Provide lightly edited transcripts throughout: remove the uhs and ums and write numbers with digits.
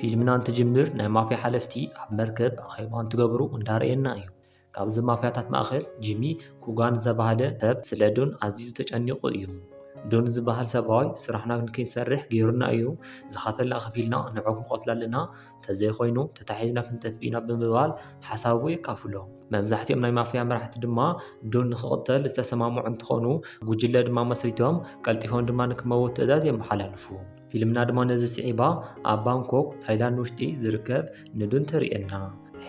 ፊልምና እንትጅምር ናይ ማፍያ ሓለፍቲ ኣብ መርከብ ኣኼባ እንትገብሩ እንዳርአየና እዩ። ካብዚ ማፍያታት ማእኸል ጂሚ ኩጋን ዝተባህለ ሰብ ስለ ዶን ኣዝዩ ተጨኒቑ እዩ። ዶን ዝበሃል ሰብኣይ ስራሕና ንከይሰርሕ ገይሩና እዩ፣ ዝኸፈልና ከፊልና ንዑ ክንቆትላ ኣለና፣ ተዘይኮይኑ ተታሒዝና ክንጠፍእ ኢና ብምባል ሓሳቡ የካፍሎ። መብዛሕትኦም ናይ ማፍያ መራሕቲ ድማ ዶን ንክቕተል ዝተሰማምዑ እንትኾኑ ጉጅለ ድማ መስሪቶም ቀልጢፎም ድማ ንክመውት ትእዛዝ የመሓላልፉ። ፊልምና ድማ ነዚ ስዒባ ኣብ ባንኮክ ታይላንድ ውሽጢ ዝርከብ ንዶን ተርእየና።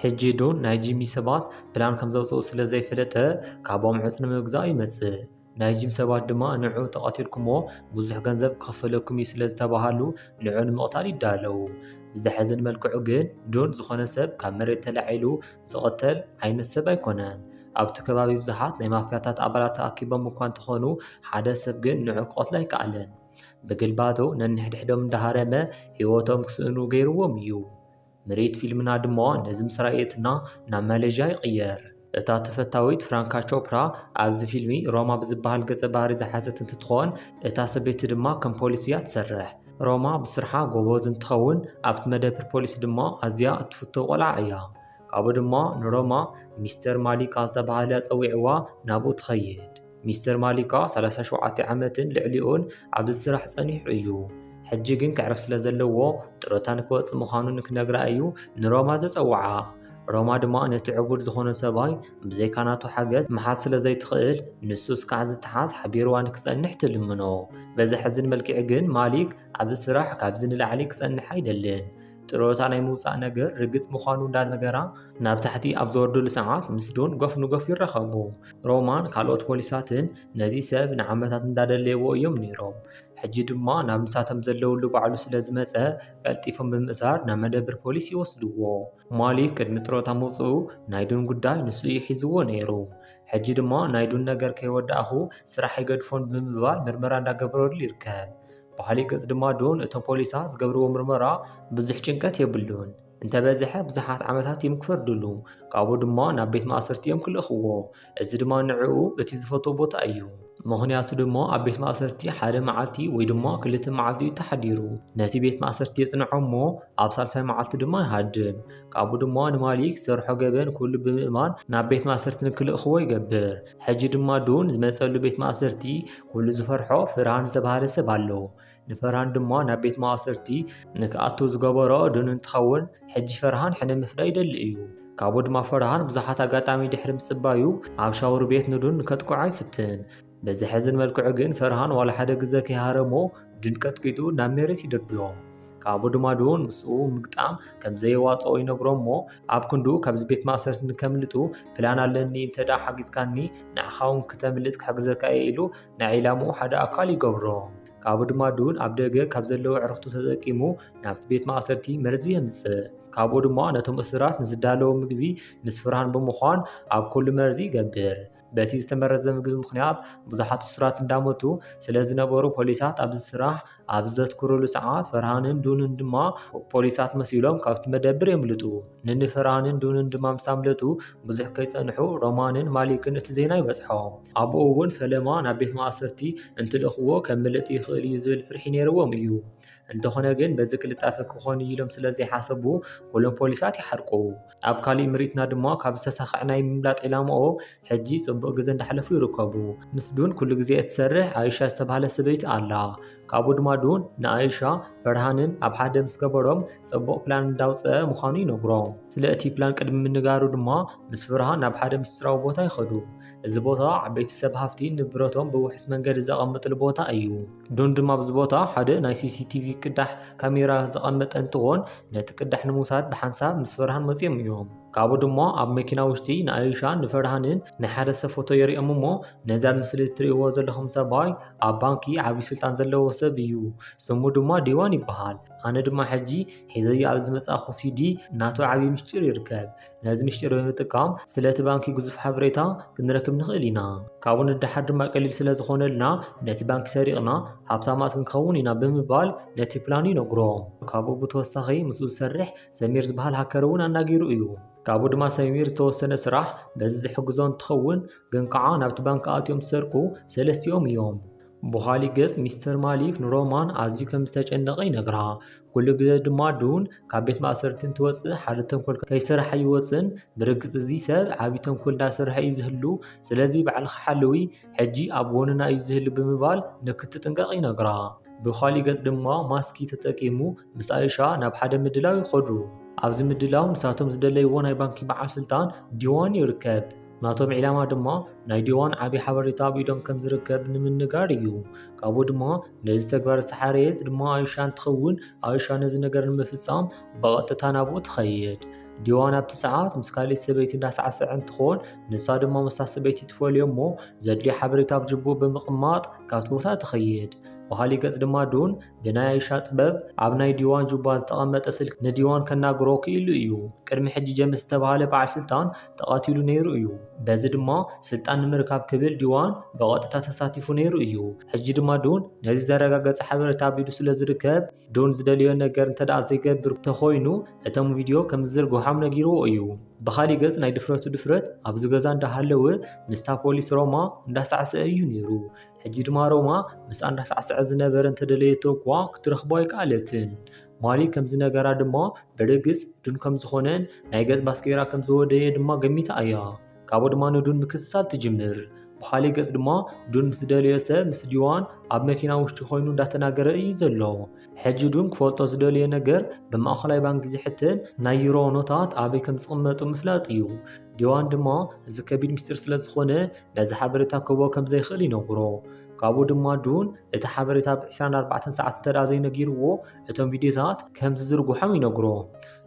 ሕጂ ዶን ናይ ጂሚ ሰባት ፕላን ከም ዘውፅኡ ስለ ዘይፈለጠ ካብኦም ዕፅ ንምግዛእ ይመጽእ። ናይ ጂም ሰባት ድማ ንዑ ተቐቲልኩሞ ብዙሕ ገንዘብ ክኸፈለኩም እዩ ስለ ዝተባሃሉ ንዑ ንምቕታል ይዳለዉ። ብዘሕዝን መልክዑ ግን ዶን ዝኾነ ሰብ ካብ መሬት ተላዒሉ ዝቐተል ዓይነት ሰብ ኣይኮነን። ኣብቲ ከባቢ ብዙሓት ናይ ማፍያታት ኣባላት ተኣኪቦም እኳ እንተኾኑ ሓደ ሰብ ግን ንዑ ክቐትሎ ኣይከኣለን። ብግልባቶ ነንሕድሕዶም እንዳሃረመ ህይወቶም ክስእኑ ገይርዎም እዩ። ምርኢት ፊልምና ድማ ነዚ ምስ ራእየትና ናብ ማሌዥያ ይቕየር። እታ ተፈታዊት ፍራንካ ቾፕራ ኣብዚ ፊልሚ ሮማ ብዝበሃል ገጸ ባህሪ ዝሓዘት እንትትኾን እታ ሰበይቲ ድማ ከም ፖሊስ እያ ትሰርሕ። ሮማ ብስርሓ ጎበዝ እንትኸውን ኣብቲ መደብር ፖሊስ ድማ ኣዝያ እትፍቶ ቆልዓ እያ። ካብኡ ድማ ንሮማ ሚስተር ማሊካ ዝተባህለ ፀዊዕዋ ናብኡ ትኸይድ። ሚስተር ማሊካ 37 ዓመትን ልዕሊኡን ኣብዚ ስራሕ ጸኒሑ እዩ። ሕጂ ግን ክዕረፍ ስለ ዘለዎ ጥሮታ ንክወፅእ ምዃኑ ንክነግራ እዩ ንሮማ ዘፀውዓ። ሮማ ድማ ነቲ ዕቡድ ዝኾነ ሰብኣይ ብዘይካናቱ ሓገዝ መሓዝ ስለ ዘይትኽእል ንሱ እስካዕ ዝተሓዝ ሓቢርዋ ንክጸንሕ ትልምኖ። በዚ ሕዝን መልክዕ ግን ማሊክ ኣብዚ ስራሕ ካብዚ ንላዕሊ ክጸንሕ ኣይደልን። ጥሮታ ናይ ምውፃእ ነገር ርግፅ ምዃኑ እንዳነገራ ናብ ታሕቲ ኣብ ዝወርድሉ ሰዓት ምስ ዶን ጎፍ ንጎፍ ይረኸቡ። ሮማን ካልኦት ፖሊሳትን ነዚ ሰብ ንዓመታት እንዳደለይዎ እዮም ነይሮም። ሕጂ ድማ ናብ ምሳቶም ዘለውሉ ባዕሉ ስለ ዝመፀ ቀልጢፎም ብምእሳር ናብ መደብር ፖሊስ ይወስድዎ። ማሊክ ቅድሚ ጥሮታ ምውፅኡ ናይ ዶን ጉዳይ ንሱ እዩ ሒዝዎ ነይሩ። ሕጂ ድማ ናይ ዶን ነገር ከይወዳእኹ ስራሕ ይገድፎን ብምባል ምርመራ እንዳገበረሉ ይርከብ። ባህሊ ገጽ ድማ ዶን እቶም ፖሊሳት ዝገብርዎ ምርመራ ብዙሕ ጭንቀት የብሉን። እንተበዝሐ ብዙሓት ዓመታት እዮም ክፈርድሉ። ካብኡ ድማ ናብ ቤት ማእሰርቲ እዮም ክልእኽዎ። እዚ ድማ ንዕኡ እቲ ዝፈትዎ ቦታ እዩ። ምኽንያቱ ድማ ኣብ ቤት ማእሰርቲ ሓደ መዓልቲ ወይ ድማ ክልተ መዓልቲ እዩ ተሓዲሩ። ነቲ ቤት ማእሰርቲ የጽንዖ እሞ ኣብ ሳልሳይ መዓልቲ ድማ ይሃድም። ካብኡ ድማ ንማሊክ ዝሰርሖ ገበን ኩሉ ብምእማን ናብ ቤት ማእሰርቲ ንክልእኽዎ ይገብር። ሕጂ ድማ ዶን ዝመጸሉ ቤት ማእሰርቲ ኩሉ ዝፈርሖ ፍርሃን ዝተባህለ ሰብ ኣሎ። ንፈርሃን ድማ ናብ ቤት ማእሰርቲ ንክኣቱ ዝገበሮ ዶን እንትኸውን ሕጂ ፈርሃን ሕነ ምፍዳይ ይደሊ እዩ። ካብኡ ድማ ፈርሃን ብዙሓት ኣጋጣሚ ድሕሪ ምጽባዩ ኣብ ሻወር ቤት ንዶን ከጥቅዖ ይፍትን። በዚ ሕዝን መልክዑ ግን ፈርሃን ዋላ ሓደ ግዜ ከይሃረሞ ዶን ቀጥቂጡ ናብ መሬት ይደብዮ። ካብኡ ድማ ዶን ምስኡ ምግጣም ከም ዘየዋፅኦ ይነግሮሞ ኣብ ክንዱ ካብዚ ቤት ማእሰርቲ ንከምልጡ ፕላን ኣለኒ እንተዳ ሓጊዝካኒ ንዓኻውን ክተምልጥ ክሕግዘካ እየ ኢሉ ናይ ዒላሙ ሓደ ኣካል ይገብሮ። ካብኡ ድማ ዶን ኣብ ደገ ካብ ዘለዎ ዕርክቱ ተጠቂሙ ናብቲ ቤት ማእሰርቲ መርዚ የምጽእ። ካብኡ ድማ ነቶም እስራት ንዝዳለዎ ምግቢ ምስ ፍርሃን ብምዃን ኣብ ኩሉ መርዚ ይገብር። በቲ ዝተመረዘ ምግቢ ምኽንያት ብዙሓት እስራት እንዳሞቱ ስለ ዝነበሩ ፖሊሳት ኣብዚ ስራሕ ኣብ ዘትኩርሉ ሰዓት ፈርሃንን ዶንን ድማ ፖሊሳት መሲሎም ካብቲ መደብር የምልጡ። ንፈርሃንን ዶንን ድማ ምስ ኣምለጡ ብዙሕ ከይጸንሑ ሮማንን ማሊክን እቲ ዜና ይበጽሖም። ኣብኡ እውን ፈለማ ናብ ቤት ማእሰርቲ እንትልእኽዎ ከምልጥ ይኽእል እዩ ዝብል ፍርሒ ነይርዎም እዩ። እንተኾነ ግን በዚ ቅልጣፈ ክኾን ኢሎም ስለዘይሓሰቡ ኩሎም ፖሊሳት ይሓርቁ። ኣብ ካሊእ ምርኢትና ድማ ካብ ዝተሳኽዕ ናይ ምምላጥ ዒላምኦ ሕጂ ጽቡቕ ግዜ እንዳሕለፉ ይርከቡ። ምስ ዶን ኩሉ ግዜ እትሰርሕ ኣይሻ ዝተባህለ ሰበይቲ ኣላ። ካብኡ ድማ ዶን ንኣይሻ ፈርሃንን ኣብ ሓደ ምስ ገበሮም ጽቡቕ ፕላን እንዳውፅአ ምዃኑ ይነግሮም። ስለ እቲ ፕላን ቅድሚ ምንጋሩ ድማ ምስ ፍርሃን ናብ ሓደ ምስጢራዊ ቦታ ይኸዱ። እዚ ቦታ ዓበይቲ ሰብ ሃፍቲ ንብረቶም ብውሕስ መንገዲ ዘቐምጥሉ ቦታ እዩ። ዶን ድማ ኣብዚ ቦታ ሓደ ናይ ሲሲቲቪ ቅዳሕ ካሜራ ዘቐመጠ እንትኾን ነቲ ቅዳሕ ንምውሳድ ብሓንሳብ ምስ ፈርሃን መጺኦም እዮም። ካብኡ ድማ ኣብ መኪና ውሽጢ ንኣይሻን ንፈርሃንን ናይ ሓደ ሰብ ፎቶ የሪኦም እሞ ነዚ ኣብ ምስሊ እትርእይዎ ዘለኹም ሰብኣይ ኣብ ባንኪ ዓብዪ ስልጣን ዘለዎ ሰብ እዩ። ስሙ ድማ ዲዋን ይበሃል። ኣነ ድማ ሕጂ ሒዘዮ ኣብ ዝመጻእኹ ሲዲ ናቱ ዓብዪ ምስጢር ይርከብ። ነዚ ምስጢር ብምጥቃም ስለቲ ባንኪ ግዙፍ ሓበሬታ ክንረክብ ንኽእል ኢና። ካብኡ ንድሓር ድማ ቀሊል ስለ ዝኾነልና ነቲ ባንኪ ሰሪቕና ሃብታማት ክንከውን ኢና ብምባል ነቲ ፕላኑ ይነግሮም። ካብኡ ብተወሳኺ ምስኡ ዝሰርሕ ሰሚር ዝበሃል ሃከር እውን ኣናጊሩ እዩ። ካብኡ ድማ ሰሚር ዝተወሰነ ስራሕ በዚ ዝሕግዞ እንትኸውን ግን ከዓ ናብቲ ባንኪ ኣትዮም ዝሰርቁ ሰለስቲኦም እዮም። ብኻሊእ ገጽ ሚስተር ማሊክ ንሮማን ኣዝዩ ከም ዝተጨነቐ ይነግራ። ኩሉ ግዜ ድማ ዱን ካብ ቤት ማእሰርቲ እንትወፅእ ሓደ ተንኮል ከይስራሕ ይወፅን። ብርግጽ እዚ ሰብ ዓብዪ ተንኮል እንዳሰርሐ እዩ ዝህሉ፣ ስለዚ ባዕልኻ ሓልዊ ሕጂ ኣብ ጎንና እዩ ዝህሉ ብምባል ንክትጥንቀቕ ይነግራ። ብኻሊእ ገጽ ድማ ማስኪ ተጠቂሙ ምስ ኣይሻ ናብ ሓደ ምድላው ይኸዱ። ኣብዚ ምድላው ንሳቶም ዝደለይዎ ናይ ባንኪ በዓል ስልጣን ዲዋን ይርከብ። ናቶም ዕላማ ድማ ናይ ዲዋን ዓብዪ ሓበሬታ ኣብ ኢዶም ከም ዝርከብ ንምንጋር እዩ። ካብኡ ድማ ነዚ ተግባር ዝተሓረየት ድማ ኣይሻ እንትኸውን ኣይሻ ነዚ ነገር ንምፍጻም ብቐጥታ ናብኡ ትኸይድ። ዲዋን ኣብቲ ሰዓት ምስ ካሊእ ሰበይቲ እንዳሳዕስዐ እንትኾን ንሳ ድማ ምስታ ሰበይቲ ትፈልዮ እሞ ዘድልዮ ሓበሬታ ኣብ ጅቡእ ብምቕማጥ ካብቲ ቦታ ትኸይድ። ብኻሊእ ገጽ ድማ ዱን ብናይ ኣይሻ ጥበብ ኣብ ናይ ዲዋን ጁባ ዝተቐመጠ ስልኪ ንዲዋን ከናግሮ ክኢሉ እዩ። ቅድሚ ሕጂ ጀምስ ዝተባሃለ በዓል ስልጣን ተቐቲሉ ነይሩ እዩ። በዚ ድማ ስልጣን ንምርካብ ክብል ዲዋን ብቐጥታ ተሳቲፉ ነይሩ እዩ። ሕጂ ድማ ዱን ነዚ ዘረጋገፀ ሓበሬታ ኣብ ኢዱ ስለ ዝርከብ ዱን ዝደልዮ ነገር እንተደኣ ዘይገብር እንተኾይኑ እቶም ቪድዮ ከም ዝዝርግሖም ነጊርዎ እዩ። ብኻሊእ ገጽ ናይ ድፍረቱ ድፍረት ኣብዚ ገዛ እንዳሃለወ ምስታ ፖሊስ ሮማ እንዳሳዕስዐ እዩ ነይሩ። ሕጂ ድማ ሮማ ምስኣ እንዳሳዕስዐ ዝነበረ እንተደለየቶ እኳ ክትረኽቦ ኣይከኣለትን። ማሊክ ከምዚ ነገራ ድማ ብርግጽ ዱን ከም ዝኾነን ናይ ገጽ ባስኬራ ከም ዝወደየ ድማ ገሚታ እያ። ካብኡ ድማ ንዱን ምክትታል ትጅምር። ብኻሊእ ገጽ ድማ ዱን ምስ ዝደልዮ ሰብ ምስ ዲዋን ኣብ መኪና ውሽጢ ኮይኑ እንዳተናገረ እዩ ዘሎ። ሕጂ ዱን ክፈልጦ ዝደልዮ ነገር ብማእኸላይ ባንኪ ዝሕተም ናይ ዩሮ ኖታት ኣበይ ከም ዝቕመጡ ምፍላጥ እዩ። ዲዋን ድማ እዚ ከቢድ ምስጢር ስለ ዝኾነ ነዚ ሓበሬታ ክህቦ ከም ዘይኽእል ይነግሮ። ካብኡ ድማ ዱን እቲ ሓበሬታ ብ24 ሰዓት እንተደኣ ዘይነጊርዎ እቶም ቪድዮታት ከም ዝዝርግሖም ይነግሮ።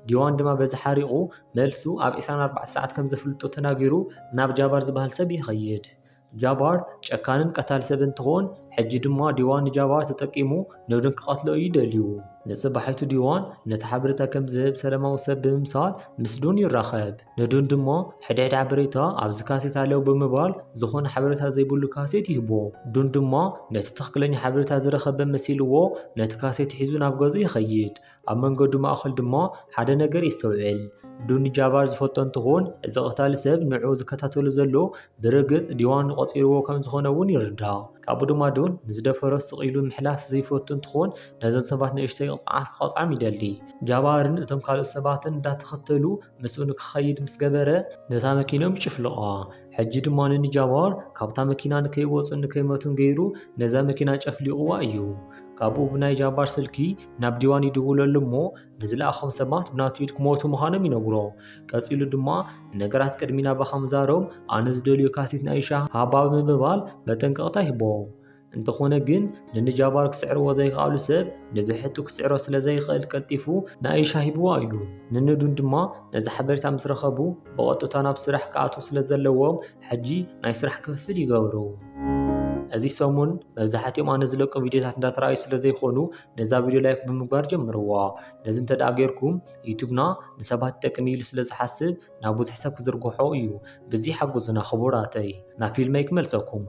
ዲዋን ድማ በዚ ሓሪቑ መልሱ ኣብ 24 ሰዓት ከም ዘፍልጦ ተናጊሩ ናብ ጃባር ዝበሃል ሰብ ይኸይድ። ጃባር ጨካንን ቀታሊ ሰብ እንትኾን ሕጂ ድማ ዲዋን ንጃባር ተጠቂሙ ንዱን ክቐትሎ እዩ ደልዩ። ንጽባሒቱ ዲዋን ነቲ ሓበሬታ ከም ዝህብ ሰላማዊ ሰብ ብምምሳል ምስ ዱን ይራኸብ። ንዱን ድማ ሕድሕድ ሓበሬታ ኣብዚ ካሴት ኣለዉ ብምባል ዝኾነ ሓበሬታ ዘይብሉ ካሴት ይህቦ። ዱን ድማ ነቲ ትኽክለኛ ሓበሬታ ዝረኸበ መሲልዎ ነቲ ካሴት ሒዙ ናብ ገዙ ይኸይድ። ኣብ መንገዱ ማእኸል ድማ ሓደ ነገር ይስተውዕል። ዱን ጃባር ዝፈልጦ እንትኾን እዚ ቀታሊ ሰብ ንዕኡ ዝከታተሉ ዘሎ ብርግጽ ዲዋን ቆፂርዎ ከም ዝኾነ እውን ይርዳእ። ካብኡ ድማ ዱን ንዝደፈሮ ስቕ ኢሉ ምሕላፍ ዘይፈቱ እንትኾን ነዘን ሰባት ንእሽተይ ቅፅዓት ክቐፅዖም ይደሊ። ጃባርን እቶም ካልኦት ሰባትን እንዳተኸተሉ ምስኡ ንክኸይድ ምስ ገበረ ነታ መኪኖም ይጭፍልቓ። ሕጂ ድማ ንጃባር ካብታ መኪና ንከይወፁን ንከይመቱን ገይሩ ነዛ መኪና ጨፍሊቑዋ እዩ። ካብኡ ብናይ ጃባር ስልኪ ናብ ዲዋን ይድውለሉ እሞ ንዝለኣኸም ሰባት ብናቱ ኢድ ክሞቱ ምዃኖም ይነግሮ። ቀፂሉ ድማ ነገራት ቅድሚና ባኻ ምዛሮም ኣነ ዝደልዮ ካሴት ንኣይሻ ሃባ ብምባል መጠንቀቕታ ይህቦ። እንተኾነ ግን ንጃባር ክስዕርዎ ዘይከኣሉ ሰብ ንብሕቱ ክስዕሮ ስለ ዘይኽእል ቀልጢፉ ንኣይሻ ሂብዋ እዩ። ንዱን ድማ ነዚ ሓበሬታ ምስ ረኸቡ ብቐጥታ ናብ ስራሕ ክኣትዉ ስለ ዘለዎም ሕጂ ናይ ስራሕ ክፍፍል ይገብሩ። እዚ ሰሙን መብዛሕትኦም ኣነ ዝለቆም ቪድዮታት እንዳተረኣዩ ስለ ዘይኾኑ ነዛ ቪድዮ ላይክ ብምግባር ጀምርዋ። ነዚ እንተደኣ ጌርኩም ዩቱብና ንሰባት ይጠቅም ኢሉ ስለ ዝሓስብ ናብ ብዙሕ ሰብ ክዝርግሖ እዩ። በዚ ሓጉዝና ክቡራተይ ናብ ፊልመይ ክመልሰኩም።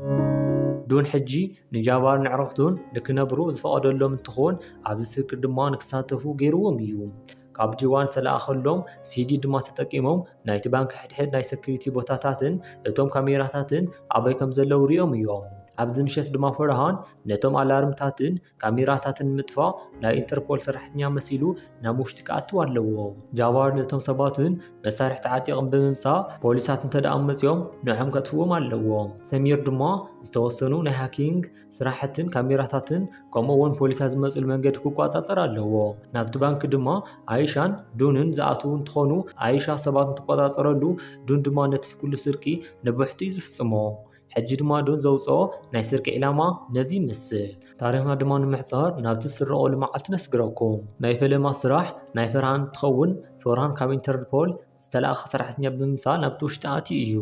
ዱን ሕጂ ንጃባር ንዕረኽቱን ንክነብሩ ዝፈቐደሎም እንትኾን ኣብዚ ስርቂ ድማ ንክሳተፉ ገይርዎም እዩ። ካብ ዲዋን ዝተለኣኸሎም ሲዲ ድማ ተጠቂሞም ናይቲ ባንኪ ሕድሕድ ናይ ሰኪሪቲ ቦታታትን እቶም ካሜራታትን ኣበይ ከም ዘለዉ ሪኦም እዮም። ኣብዚ ምሸት ድማ ፍርሃን ነቶም ኣላርምታትን ካሜራታትን ንምጥፋእ ናይ ኢንተርፖል ሰራሕተኛ መሲሉ ናብ ውሽጢ ክኣትው ኣለዎ። ጃባር ነቶም ሰባትን መሳርሒ ተዓጢቖም ብምምሳእ ፖሊሳት እንተደኣ መፂኦም ንዖም ከጥፍዎም ኣለዎም። ሰሚር ድማ ዝተወሰኑ ናይ ሃኪንግ ስራሕትን ካሜራታትን ከምኡውን ፖሊሳት ዝመፅሉ መንገዲ ክቆፃፀር ኣለዎ። ናብቲ ባንኪ ድማ ኣይሻን ዱንን ዝኣትዉ እንትኾኑ ኣይሻ ሰባት እንትቆፃፀረሉ ዱን ድማ ነቲ ኩሉ ስርቂ ንብሕቱ እዩ ዝፍፅሞ። ሕጂ ድማ ዱን ዘውፅኦ ናይ ስርቂ ዕላማ ነዚ ይመስል። ታሪኽና ድማ ንምሕፃር ናብቲ ዝስረቐሉ መዓልቲ ነስግረኩም። ናይ ፈለማ ስራሕ ናይ ፍርሃን እንትኸውን ፍርሃን ካብ ኢንተርፖል ዝተለኣኸ ሰራሕተኛ ብምምሳል ናብቲ ውሽጢ ኣትዩ እዩ።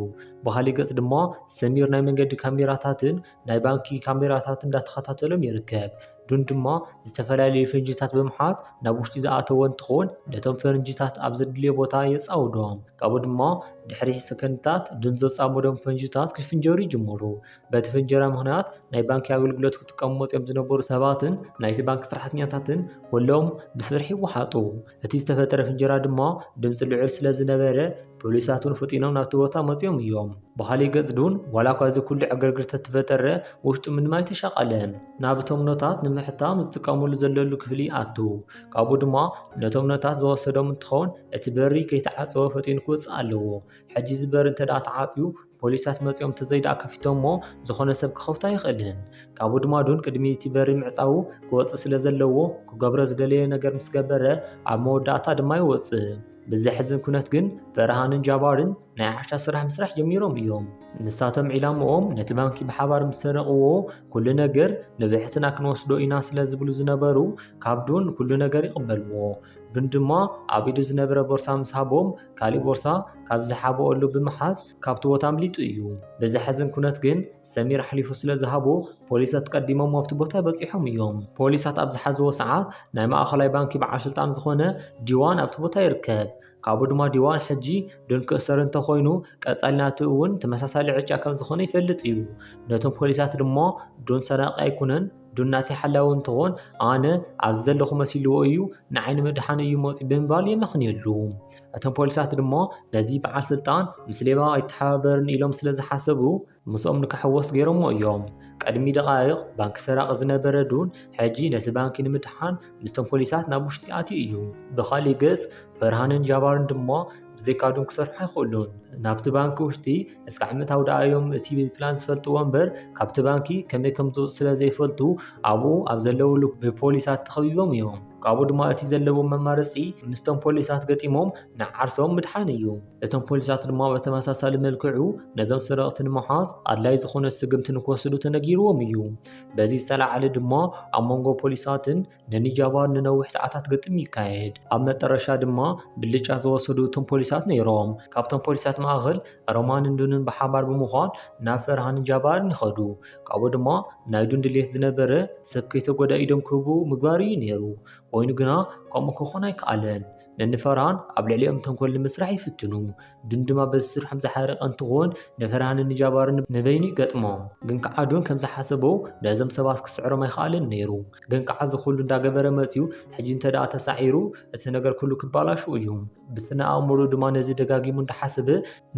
ብኻሊእ ገጽ ድማ ሰሚር ናይ መንገዲ ካሜራታትን ናይ ባንኪ ካሜራታትን እንዳተኸታተሎም ይርከብ። ዱን ድማ ዝተፈላለዩ ፈንጂታት ብምሓዝ ናብ ውሽጢ ዝኣተወ እንትኾን ነቶም ፈንጂታት ኣብ ዘድልዮ ቦታ የፃውዶም። ካብኡ ድማ ድሕሪ ሰከንድታት ዱን ዘፃመዶም ፈንጂታት ክፍንጀሩ ይጅምሩ። በቲ ፍንጀራ ምክንያት ናይ ባንኪ ኣገልግሎት ክጥቀሙ መፅኦም ዝነበሩ ሰባትን ናይቲ ባንኪ ሰራሕተኛታትን ኩሎም ብፍርሒ ይወሓጡ። እቲ ዝተፈጠረ ፍንጀራ ድማ ድምፂ ልዑል ስለ ዝነበረ ፖሊሳት እውን ፈጢኖም ናብቲ ቦታ መፅዮም እዮም። ብኻሊእ ገጽ ዱን ዋላ እኳ እዚ ኩሉ ዕግርግር ተተፈጠረ ውሽጡ ምንም ኣይተሻቐለን። ናብ እቶም ኖታት ንምሕታም ዝጥቀሙሉ ዘለሉ ክፍሊ ኣቱ ካብኡ ድማ ነቶም ኖታት ዝወሰዶም እንትኸውን እቲ በሪ ከይተዓፀወ ፈጢኑ ክወፅእ ኣለዎ። ሕጂ እዚ በሪ እንተደኣ ተዓፅዩ ፖሊሳት መፅኦም ተዘይደኣ ከፊቶም ሞ ዝኾነ ሰብ ክኸፍቶ ኣይኽእልን። ካብኡ ድማ ዱን ቅድሚ እቲ በሪ ምዕፃው ክወፅእ ስለ ዘለዎ ክገብሮ ዝደለየ ነገር ምስ ገበረ ኣብ መወዳእታ ድማ ይወፅእ። ብዘሕዝን ኩነት ግን ፈርሃንን ጃባርን ናይ ዓሻ ስራሕ ምስራሕ ጀሚሮም እዮም። ንሳቶም ዒላምኦም ነቲ ባንኪ ብሓባር ምስ ሰረቕዎ ኩሉ ነገር ንብሕትና ክንወስዶ ኢና ስለ ዝብሉ ዝነበሩ ካብ ዱን ኩሉ ነገር ይቕበልዎ። ዱን ድማ ኣብ ኢዱ ዝነበረ ቦርሳ ምስ ሃቦም ካሊእ ቦርሳ ካብ ዝሓበአሉ ብምሓዝ ካብቲ ቦታ ኣምሊጡ እዩ። ብዘሕዝን ኩነት ግን ሰሚር ሓሊፉ ስለ ዝሃቦ ፖሊሳት ቀዲሞም ኣብቲ ቦታ በፂሖም እዮም። ፖሊሳት ኣብ ዝሓዝዎ ሰዓት ናይ ማእኸላይ ባንኪ በዓል ስልጣን ዝኾነ ዲዋን ኣብቲ ቦታ ይርከብ። ካብኡ ድማ ዲዋን ሕጂ ዱን ክእሰር እንተኾይኑ ቀጻሊ ናቱ እውን ተመሳሳሊ ዕጫ ከም ዝኾነ ይፈልጥ እዩ። ነቶም ፖሊሳት ድማ ዱን ሰራቂ ኣይኩነን ዱን ናተይ ሓላዊ እንትኾን ኣነ ኣብዚ ዘለኹ መሲልዎ እዩ ንዓይኒ መድሓኒ እዩ መፂ ብምባል የመኽንየሉ። እቶም ፖሊሳት ድማ ነዚ በዓል ስልጣን ምስ ሌባ ኣይተሓባበርን ኢሎም ስለ ዝሓሰቡ ምስኦም ንክሕወስ ገይሮሞ እዮም። ቀድሚ ደቓይቕ ባንኪ ሰራቂ ዝነበረ ዱን ሕጂ ነቲ ባንኪ ንምድሓን ምስቶም ፖሊሳት ናብ ውሽጢ ኣትዩ እዩ። ብኻሊእ ገጽ ፈርሃንን ጃባርን ድማ ብዘይካ ዱን ክሰርሑ ኣይኽእሉን። ናብቲ ባንኪ ውሽጢ እስከ ዓመታዊ ደኣዮም እቲ ፕላን ዝፈልጥዎ እምበር ካብቲ ባንኪ ከመይ ከም ዝወፁ ስለ ዘይፈልጡ ኣብኡ ኣብ ዘለውሉ ብፖሊሳት ተኸቢቦም እዮም። ካብኡ ድማ እቲ ዘለዎም መማረፂ ምስቶም ፖሊሳት ገጢሞም ንዓርሶም ምድሓን እዩ። እቶም ፖሊሳት ድማ በተመሳሳሊ መልክዑ ነዞም ሰረቕቲ ንምሓዝ ኣድላይ ዝኾነ ስግምቲ ንክወስዱ ተነጊርዎም እዩ። በዚ ዝተላዓለ ድማ ኣብ መንጎ ፖሊሳትን ነኒጃባር ንነዊሕ ሰዓታት ገጥም ይካየድ። ኣብ መጨረሻ ድማ ብልጫ ዝወሰዱ እቶም ፖሊሳት ነይሮም። ካብቶም ፖሊሳት ማእኸል ሮማንን ዱንን ብሓባር ብምዃን ናብ ፈርሃንን ጃባርን ይኸዱ። ካብኡ ድማ ናይ ዱን ድሌት ዝነበረ ሰብ ከይተጎዳ ኢዶም ክህቡ ምግባር እዩ ነይሩ። ኮይኑ ግና ከምኡ ክኾን ኣይከኣለን። ነንፈርሃን ኣብ ልዕሊኦም ተንኮል ንምስራሕ ይፍትኑ። ዱን ድማ በዚ ስርሖም ዝሓረቐ እንትኾን ንፈርሃንን ጃባርን ንበይኒ ገጥሞም። ግን ከዓ ዱን ከም ዝሓሰቦ ነዞም ሰባት ክስዕሮም ኣይከኣለን ነይሩ። ግን ከዓ ዝኩሉ እንዳገበረ መፅዩ ሕጂ እንተደኣ ተሳዒሩ እቲ ነገር ኩሉ ክባላሹ እዩ። ብስነ ኣእምሩ ድማ ነዚ ደጋጊሙ እንዳሓሰበ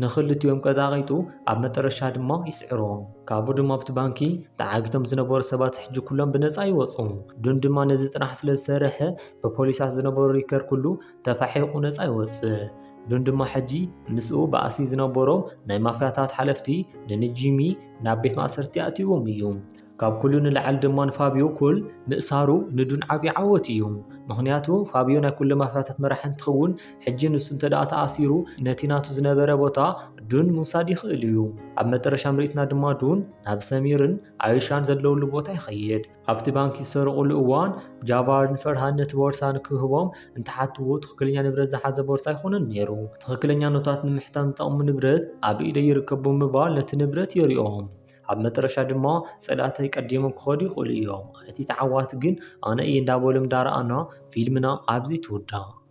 ንኽልቲኦም ቀጣቂጡ ኣብ መጨረሻ ድማ ይስዕሮም። ካብኡ ድማ ኣብቲ ባንኪ ተዓጊቶም ዝነበሩ ሰባት ሕጂ ኩሎም ብነፃ ይወፁ። ዱን ድማ ነዚ ጥራሕ ስለ ዝሰርሐ ብፖሊሳት ዝነበሩ ሪከር ኩሉ ተፋሒቑ ነፃ ይወፅእ። ዱን ድማ ሕጂ ምስኡ ብኣሲ ዝነበሮም ናይ ማፍያታት ሓለፍቲ ንጂሚ ናብ ቤት ማእሰርቲ ኣትይዎም እዩ። ካብ ኩሉ ንላዕሊ ድማ ንፋቢዮ ኩል ምእሳሩ ንዱን ዓብዪ ዓወት እዩ። ምክንያቱ ፋቢዮ ናይ ኩሉ ማፍያታት መራሒ እንትኸውን ሕጂ ንሱ እንተደኣ ተኣሲሩ ነቲ ናቱ ዝነበረ ቦታ ዱን ምውሳድ ይኽእል እዩ። ኣብ መጨረሻ ምርኢትና ድማ ዱን ናብ ሰሚርን ኣይሻን ዘለውሉ ቦታ ይኸይድ። ኣብቲ ባንኪ ዝሰርቁሉ እዋን ጃባርን ፈርሃን ነቲ ቦርሳ ንክህቦም እንተሓትዎ ትክክለኛ ንብረት ዝሓዘ ቦርሳ ኣይኮነን ነይሩ። ትክክለኛ ኖታት ንምሕታም ዝጠቕሙ ንብረት ኣብ ኢደይ ይርከቡ ብምባል ነቲ ንብረት የሪኦም። ኣብ መጨረሻ ድማ ጽላተይ ቀዲሞም ክኸዱ ይኽእሉ እዮም። እቲ ተዓዋቲ ግን ኣነ እየ እንዳበሎም ዳርኣና ፊልምና ኣብዚ ትውዳእ።